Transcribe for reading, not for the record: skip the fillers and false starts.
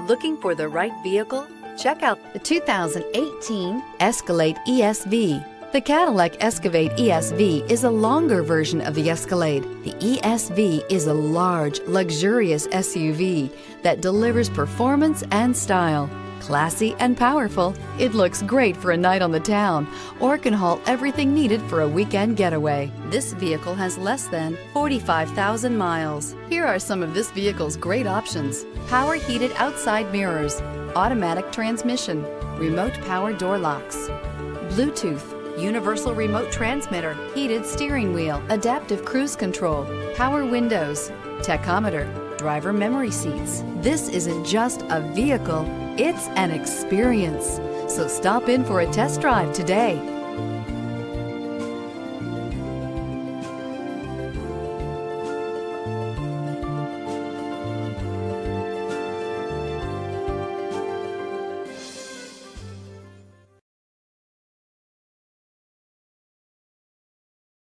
Looking for the right vehicle? Check out the 2018 Escalade ESV. The Cadillac Escalade ESV is a longer version of the Escalade. The ESV is a large, luxurious SUV that delivers performance and style. Classy and powerful, it looks great for a night on the town or can haul everything needed for a weekend getaway. This vehicle has less than 45,000 miles. Here are some of this vehicle's great options: power heated outside mirrors, automatic transmission, remote power door locks, Bluetooth, universal remote transmitter, heated steering wheel, adaptive cruise control, power windows, tachometer, driver memory seats. This isn't just a vehicle, it's an experience. So stop in for a test drive today.